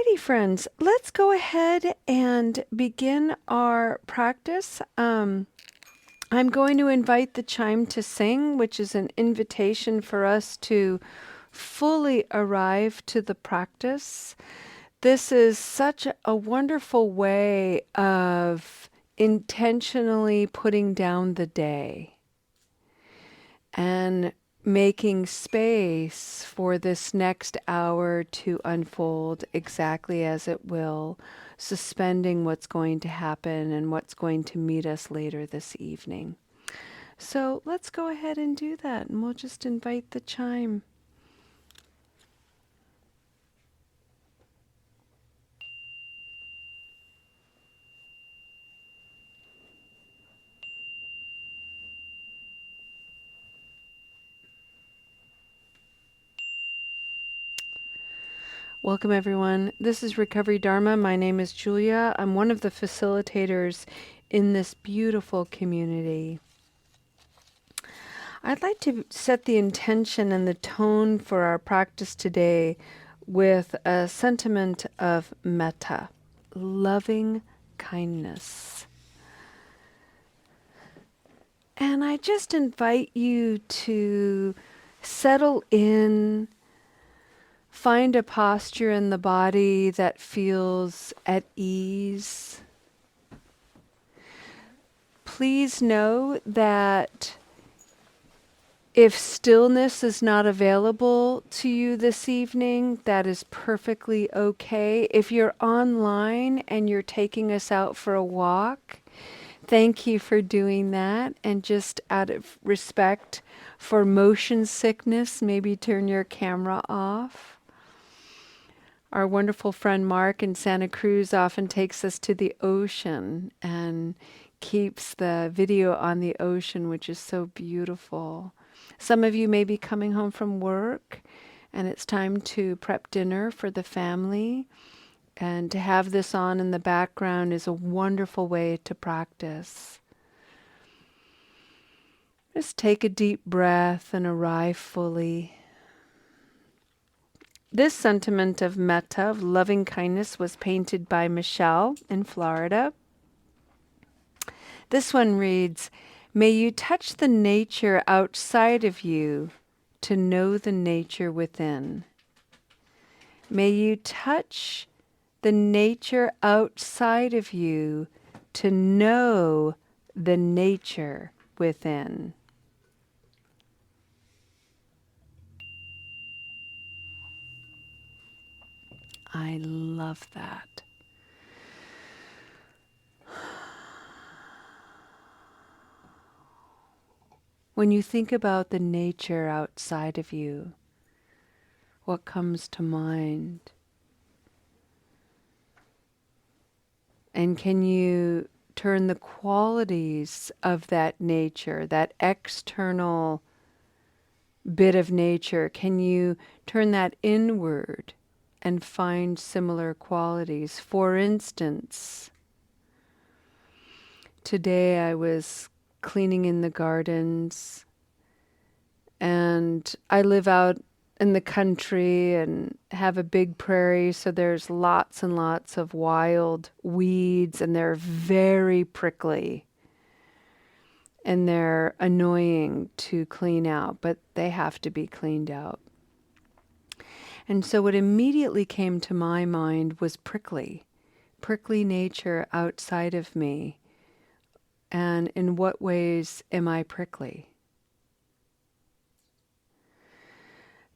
Alrighty, friends, let's go ahead and begin our practice. I'm going to invite the chime to sing, which is an invitation for us to fully arrive to the practice. This is such a wonderful way of intentionally putting down the day and making space for this next hour to unfold exactly as it will, suspending what's going to happen and what's going to meet us later this evening. So let's go ahead and do that, and we'll just invite the chime. Welcome, everyone. This is Recovery Dharma. My name is Julia. I'm one of the facilitators in this beautiful community. I'd like to set the intention and the tone for our practice today with a sentiment of metta, loving kindness. And I just invite you to settle in. Find a posture in the body that feels at ease. Please know that if stillness is not available to you this evening, that is perfectly okay. If you're online and you're taking us out for a walk, thank you for doing that. And just out of respect for motion sickness, maybe turn your camera off. Our wonderful friend Mark in Santa Cruz often takes us to the ocean and keeps the video on the ocean, which is so beautiful. Some of you may be coming home from work and it's time to prep dinner for the family. And to have this on in the background is a wonderful way to practice. Just take a deep breath and arrive fully. This sentiment of metta, of loving kindness, was painted by Michelle in Florida. This one reads, "May you touch the nature outside of you to know the nature within." May you touch the nature outside of you to know the nature within. I love that. When you think about the nature outside of you, what comes to mind? And can you turn the qualities of that nature, that external bit of nature, can you turn that inward and find similar qualities? For instance, today I was cleaning in the gardens, and I live out in the country and have a big prairie, so there's lots and lots of wild weeds, and they're very prickly and they're annoying to clean out, but they have to be cleaned out. And so what immediately came to my mind was prickly nature outside of me. And in what ways am I prickly?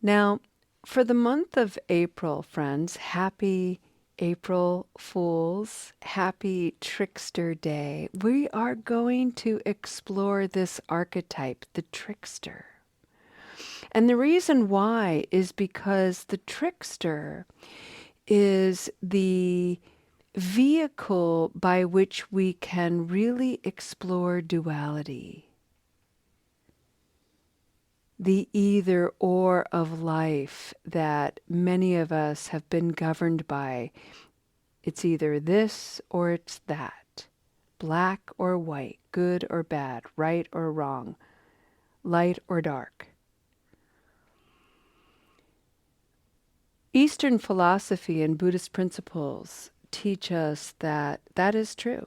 Now, for the month of April, friends, happy April Fools, happy Trickster Day. We are going to explore this archetype, the trickster. And the reason why is because the trickster is the vehicle by which we can really explore duality. The either or of life that many of us have been governed by. It's either this or it's that. Black or white, good or bad, right or wrong, light or dark. Eastern philosophy and Buddhist principles teach us that that is true.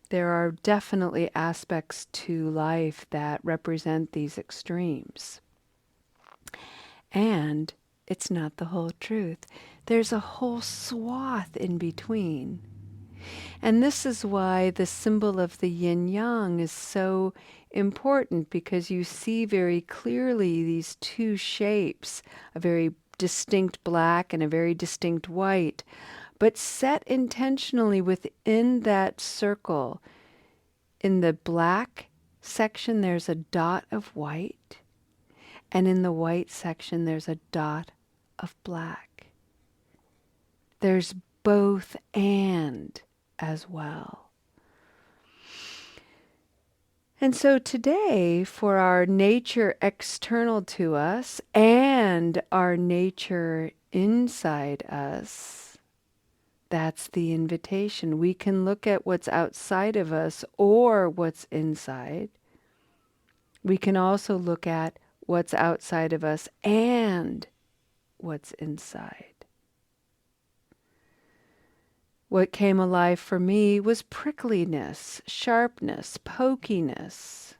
There are definitely aspects to life that represent these extremes. And it's not the whole truth. There's a whole swath in between. And this is why the symbol of the yin yang is so important, because you see very clearly these two shapes, a very distinct black and a very distinct white, but set intentionally within that circle. In the black section, there's a dot of white, and in the white section, there's a dot of black. There's both and as well. And so today, for our nature external to us and our nature inside us, that's the invitation. We can look at what's outside of us or what's inside. We can also look at what's outside of us and what's inside. What came alive for me was prickliness, sharpness, pokiness.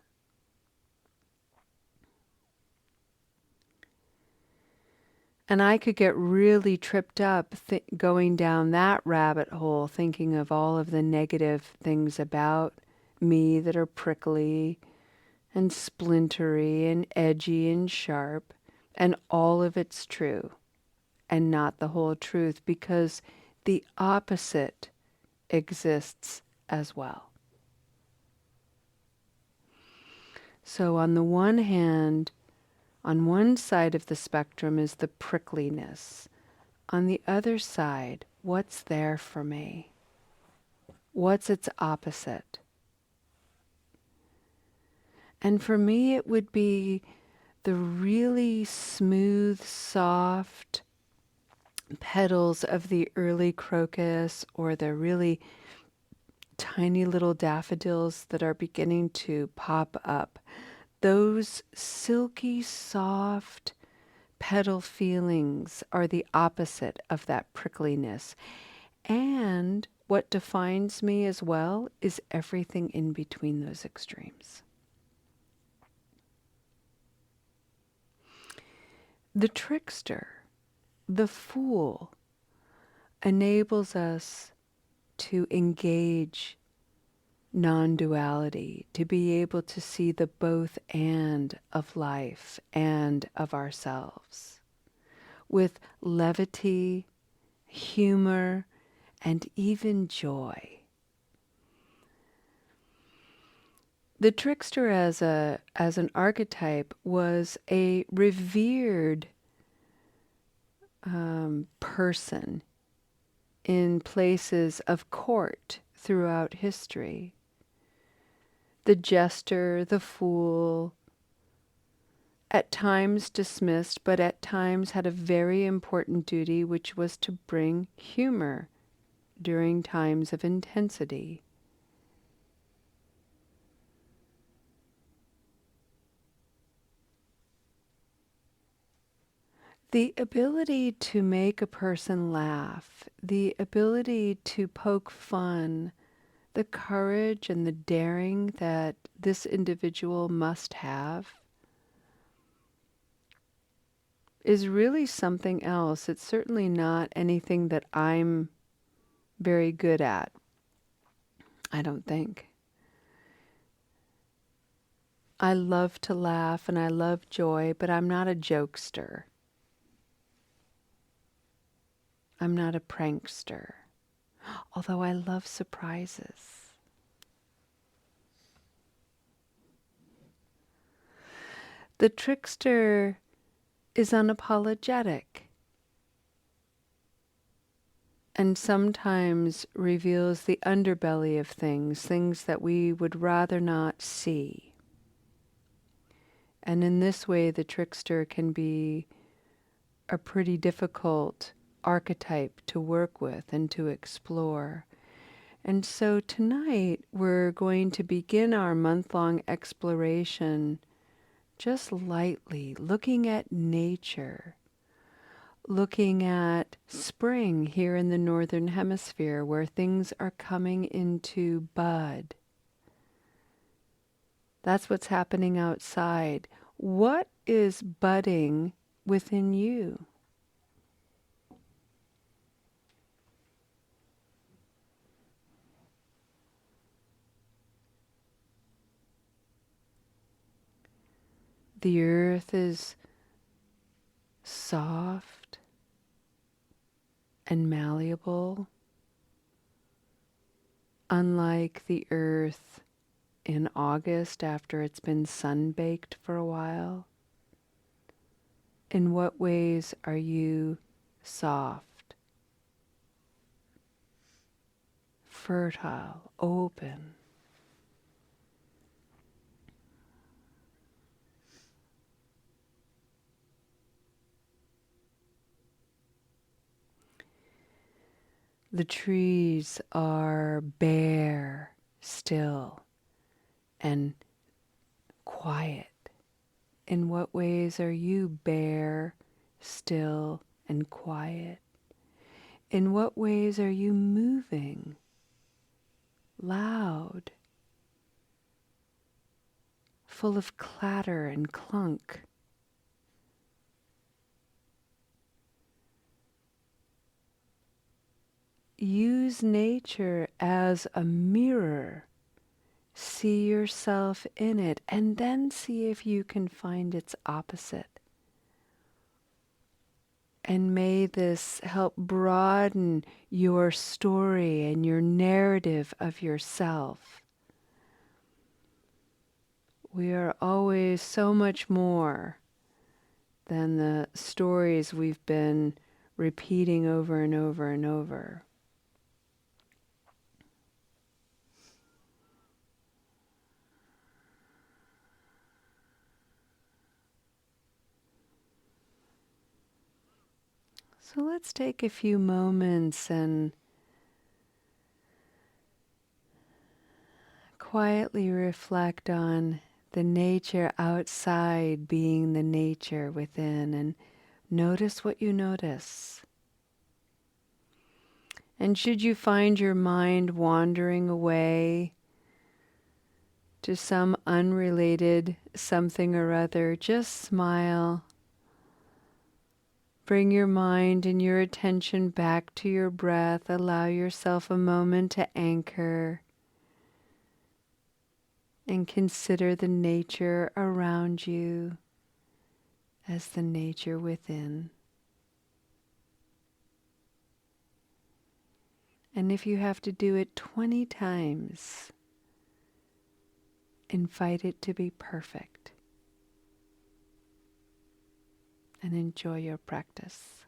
And I could get really tripped up going down that rabbit hole, thinking of all of the negative things about me that are prickly and splintery and edgy and sharp. And all of it's true and not the whole truth, because the opposite exists as well. So on the one hand, on one side of the spectrum is the prickliness. On the other side, what's there for me? What's its opposite? And for me, it would be the really smooth, soft petals of the early crocus, or the really tiny little daffodils that are beginning to pop up. Those silky, soft petal feelings are the opposite of that prickliness. And what defines me as well is everything in between those extremes. The trickster, the fool, enables us to engage non-duality, to be able to see the both and of life and of ourselves, with levity, humor, and even joy. The trickster as an archetype was a revered person in places of court throughout history. The jester, the fool, at times dismissed, but at times had a very important duty, which was to bring humor during times of intensity. The ability to make a person laugh, the ability to poke fun, the courage and the daring that this individual must have is really something else. It's certainly not anything that I'm very good at, I don't think. I love to laugh and I love joy, but I'm not a jokester. I'm not a prankster, although I love surprises. The trickster is unapologetic and sometimes reveals the underbelly of things, things that we would rather not see. And in this way, the trickster can be a pretty difficult archetype to work with and to explore. And so tonight we're going to begin our month-long exploration just lightly, looking at nature, looking at spring here in the Northern Hemisphere where things are coming into bud. That's what's happening outside. What is budding within you? The earth is soft and malleable, unlike the earth in August after it's been sun-baked for a while. In what ways are you soft, fertile, open? The trees are bare, still, and quiet. In what ways are you bare, still, and quiet? In what ways are you moving, loud, full of clatter and clunk? Use nature as a mirror. See yourself in it, and then see if you can find its opposite. And may this help broaden your story and your narrative of yourself. We are always so much more than the stories we've been repeating over and over and over. So let's take a few moments and quietly reflect on the nature outside being the nature within, and notice what you notice. And should you find your mind wandering away to some unrelated something or other, just smile. Bring your mind and your attention back to your breath. Allow yourself a moment to anchor and consider the nature around you as the nature within. And if you have to do it 20 times, invite it to be perfect and enjoy your practice.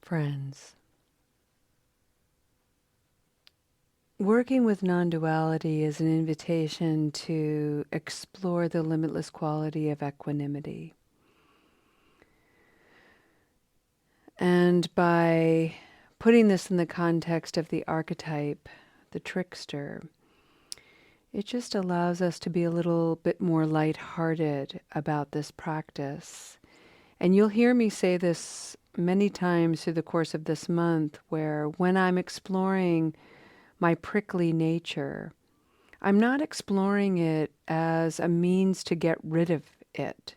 Friends, working with non-duality is an invitation to explore the limitless quality of equanimity. And by putting this in the context of the archetype, the trickster, it just allows us to be a little bit more lighthearted about this practice. And you'll hear me say this many times through the course of this month, where when I'm exploring my prickly nature, I'm not exploring it as a means to get rid of it.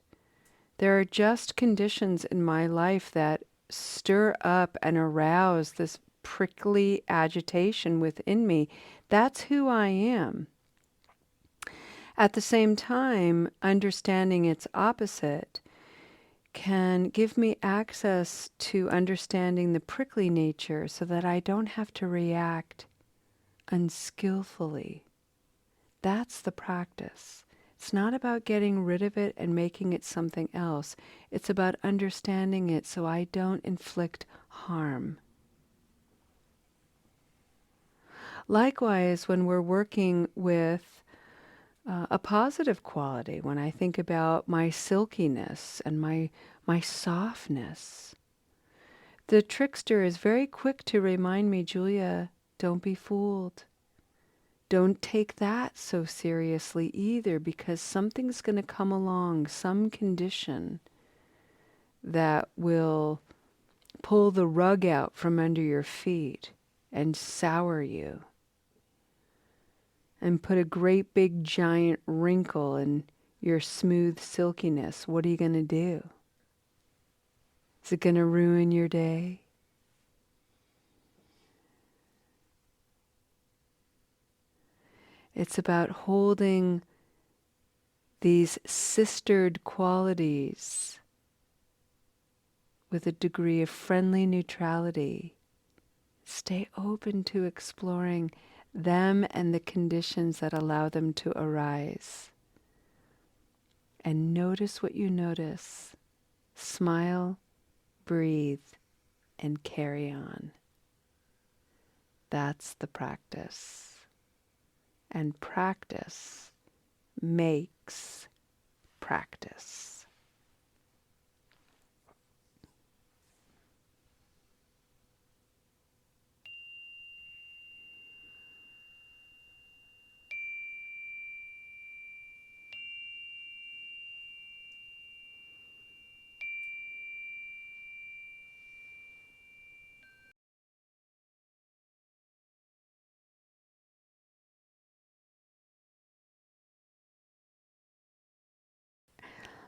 There are just conditions in my life that stir up and arouse this prickly agitation within me. That's who I am. At the same time, understanding its opposite can give me access to understanding the prickly nature so that I don't have to react unskillfully. That's the practice. It's not about getting rid of it and making it something else. It's about understanding it so I don't inflict harm. Likewise, when we're working with a positive quality, when I think about my silkiness and my softness, the trickster is very quick to remind me, Julia, don't be fooled. Don't take that so seriously either, because something's going to come along, some condition that will pull the rug out from under your feet and sour you and put a great big giant wrinkle in your smooth silkiness. What are you going to do? Is it going to ruin your day? It's about holding these sistered qualities with a degree of friendly neutrality. Stay open to exploring them and the conditions that allow them to arise. And notice what you notice. Smile, breathe, and carry on. That's the practice. And practice makes practice.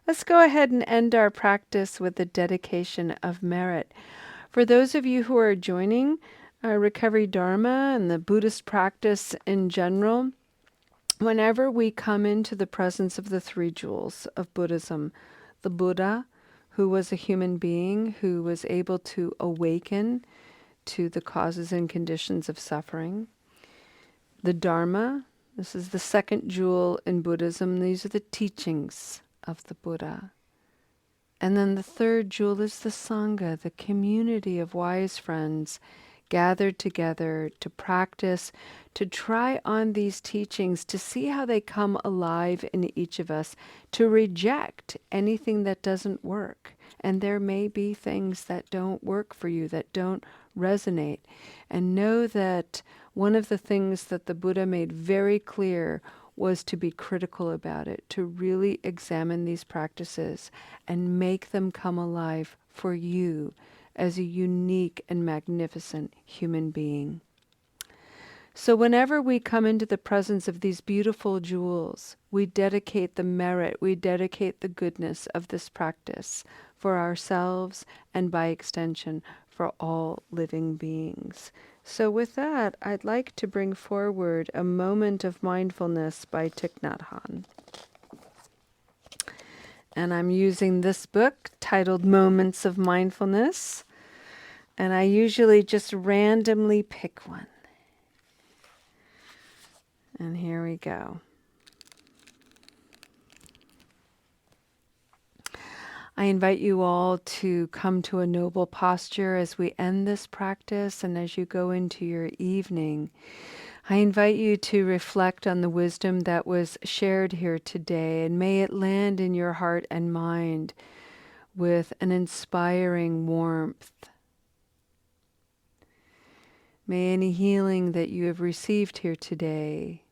Let's go ahead and end our practice with the dedication of merit. For those of you who are joining Recovery Dharma and the Buddhist practice in general, whenever we come into the presence of the three jewels of Buddhism, the Buddha, who was a human being who was able to awaken to the causes and conditions of suffering, the Dharma, this is the second jewel in Buddhism, these are the teachings of the Buddha. And then the third jewel is the Sangha, the community of wise friends gathered together to practice, to try on these teachings, to see how they come alive in each of us, to reject anything that doesn't work. And there may be things that don't work for you, that don't resonate. And know that one of the things that the Buddha made very clear was to be critical about it, to really examine these practices and make them come alive for you as a unique and magnificent human being. So whenever we come into the presence of these beautiful jewels, we dedicate the merit, we dedicate the goodness of this practice for ourselves and by extension for all living beings. So with that, I'd like to bring forward a moment of mindfulness by Thich Nhat Hanh. And I'm using this book titled Moments of Mindfulness. And I usually just randomly pick one. And here we go. I invite you all to come to a noble posture as we end this practice and as you go into your evening. I invite you to reflect on the wisdom that was shared here today, and may it land in your heart and mind with an inspiring warmth. May any healing that you have received here today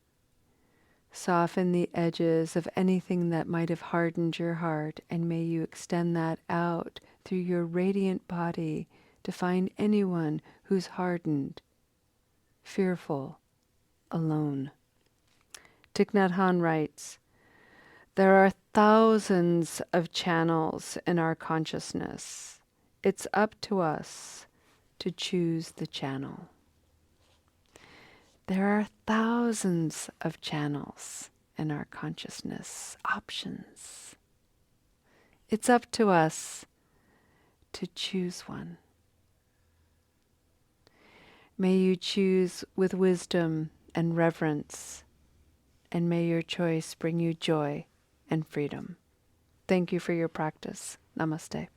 soften the edges of anything that might have hardened your heart, and may you extend that out through your radiant body to find anyone who's hardened, fearful, alone. Thich Nhat Hanh writes, there are thousands of channels in our consciousness. It's up to us to choose the channel. There are thousands of channels in our consciousness, options. It's up to us to choose one. May you choose with wisdom and reverence, and may your choice bring you joy and freedom. Thank you for your practice. Namaste.